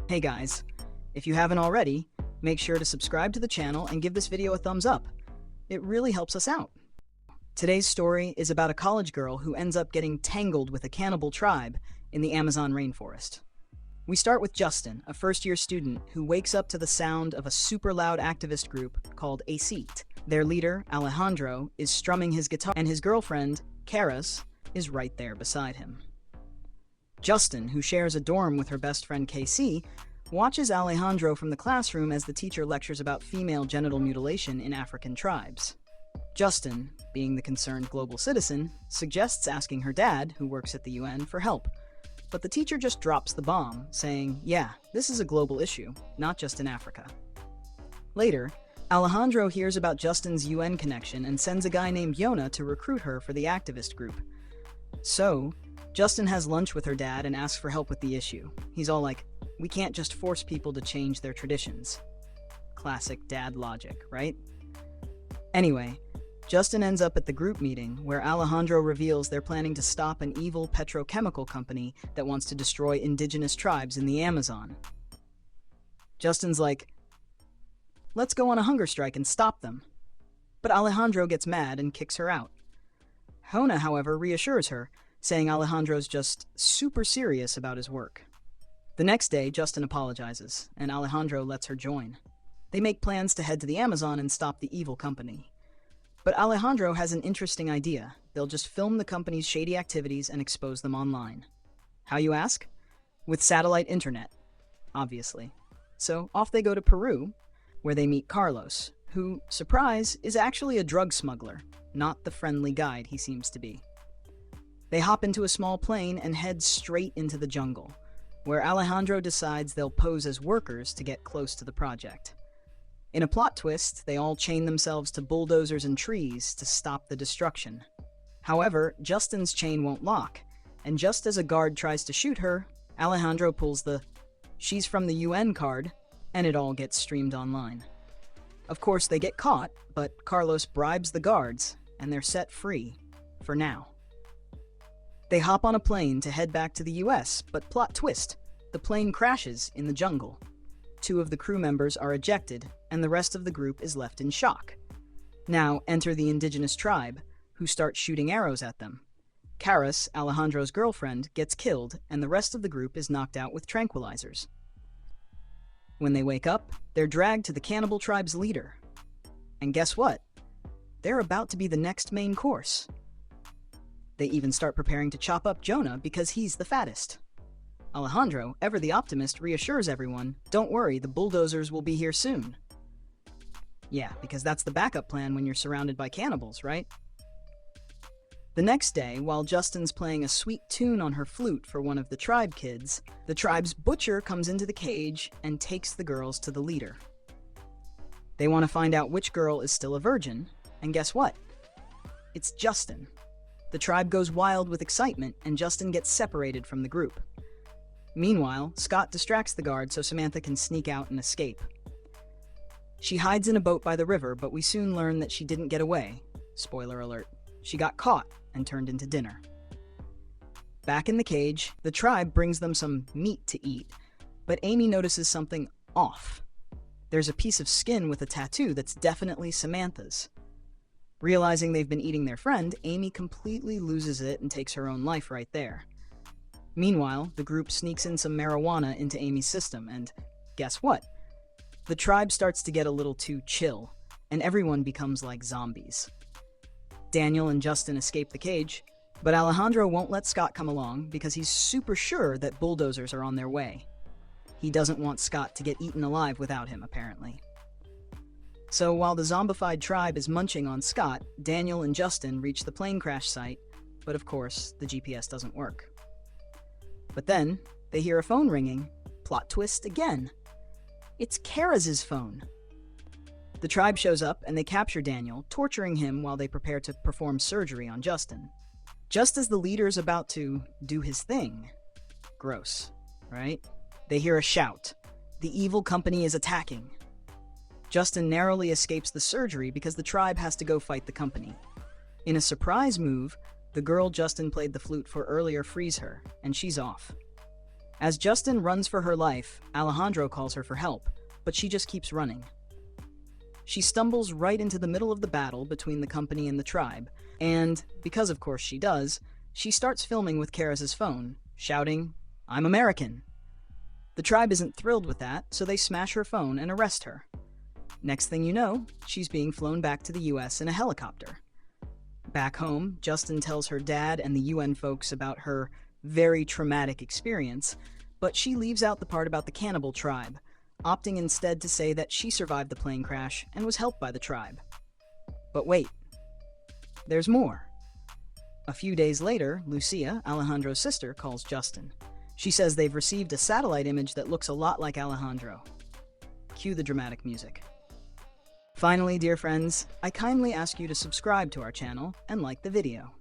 Hey guys, if you haven't already, make sure to subscribe to the channel and give this video a thumbs up. It really helps us out. Today's story is about a college girl who ends up getting tangled with a cannibal tribe in the Amazon rainforest. We start with Justin, a first-year student who wakes up to the sound of a super loud activist group called ACT. Their leader, Alejandro, is strumming his guitar, and his girlfriend, Karis, is right there beside him. Justin, who shares a dorm with her best friend KC, watches Alejandro from the classroom as the teacher lectures about female genital mutilation in African tribes. Justin, being the concerned global citizen, suggests asking her dad, who works at the UN, for help. But the teacher just drops the bomb, saying, yeah, this is a global issue, not just in Africa. Later, Alejandro hears about Justin's UN connection and sends a guy named Yona to recruit her for the activist group. So, Justin has lunch with her dad and asks for help with the issue. He's all like, we can't just force people to change their traditions. Classic dad logic, right? Anyway, Justin ends up at the group meeting where Alejandro reveals they're planning to stop an evil petrochemical company that wants to destroy indigenous tribes in the Amazon. Justin's like, let's go on a hunger strike and stop them. But Alejandro gets mad and kicks her out. Hona, however, reassures her, saying Alejandro's just super serious about his work. The next day, Justin apologizes, and Alejandro lets her join. They make plans to head to the Amazon and stop the evil company. But Alejandro has an interesting idea. They'll just film the company's shady activities and expose them online. How, you ask? With satellite internet, obviously. So off they go to Peru, where they meet Carlos, who, surprise, is actually a drug smuggler, not the friendly guide he seems to be. They hop into a small plane and head straight into the jungle, where Alejandro decides they'll pose as workers to get close to the project. In a plot twist, they all chain themselves to bulldozers and trees to stop the destruction. However, Justin's chain won't lock, and just as a guard tries to shoot her, Alejandro pulls the "she's from the UN" card, and it all gets streamed online. Of course, they get caught, but Carlos bribes the guards, and they're set free, for now. They hop on a plane to head back to the US, but plot twist, the plane crashes in the jungle. 2 of the crew members are ejected, and the rest of the group is left in shock. Now enter the indigenous tribe, who start shooting arrows at them. Karis, Alejandro's girlfriend, gets killed, and the rest of the group is knocked out with tranquilizers. When they wake up, they're dragged to the cannibal tribe's leader. And guess what? They're about to be the next main course. They even start preparing to chop up Jonah because he's the fattest. Alejandro, ever the optimist, reassures everyone, don't worry, the bulldozers will be here soon. Yeah, because that's the backup plan when you're surrounded by cannibals, right? The next day, while Justin's playing a sweet tune on her flute for one of the tribe kids, the tribe's butcher comes into the cage and takes the girls to the leader. They want to find out which girl is still a virgin, and guess what? It's Justin. The tribe goes wild with excitement, and Justin gets separated from the group. Meanwhile, Scott distracts the guard so Samantha can sneak out and escape. She hides in a boat by the river, but we soon learn that she didn't get away. Spoiler alert. She got caught and turned into dinner. Back in the cage, the tribe brings them some meat to eat, but Amy notices something off. There's a piece of skin with a tattoo that's definitely Samantha's. Realizing they've been eating their friend, Amy completely loses it and takes her own life right there. Meanwhile, the group sneaks in some marijuana into Amy's system, and guess what? The tribe starts to get a little too chill, and everyone becomes like zombies. Daniel and Justin escape the cage, but Alejandro won't let Scott come along because he's super sure that bulldozers are on their way. He doesn't want Scott to get eaten alive without him, apparently. So while the zombified tribe is munching on Scott, Daniel and Justin reach the plane crash site, but of course, the GPS doesn't work. But then, they hear a phone ringing. Plot twist again. It's Karis's phone. The tribe shows up and they capture Daniel, torturing him while they prepare to perform surgery on Justin. Just as the leader's about to do his thing. Gross, right? They hear a shout. The evil company is attacking. Justin narrowly escapes the surgery because the tribe has to go fight the company. In a surprise move, the girl Justin played the flute for earlier frees her, and she's off. As Justin runs for her life, Alejandro calls her for help, but she just keeps running. She stumbles right into the middle of the battle between the company and the tribe, and, because of course she does, she starts filming with Karaz's phone, shouting, "I'm American." The tribe isn't thrilled with that, so they smash her phone and arrest her. Next thing you know, she's being flown back to the US in a helicopter. Back home, Justin tells her dad and the UN folks about her very traumatic experience, but she leaves out the part about the cannibal tribe, opting instead to say that she survived the plane crash and was helped by the tribe. But wait, there's more. A few days later, Lucia, Alejandro's sister, calls Justin. She says they've received a satellite image that looks a lot like Alejandro. Cue the dramatic music. Finally, dear friends, I kindly ask you to subscribe to our channel and like the video.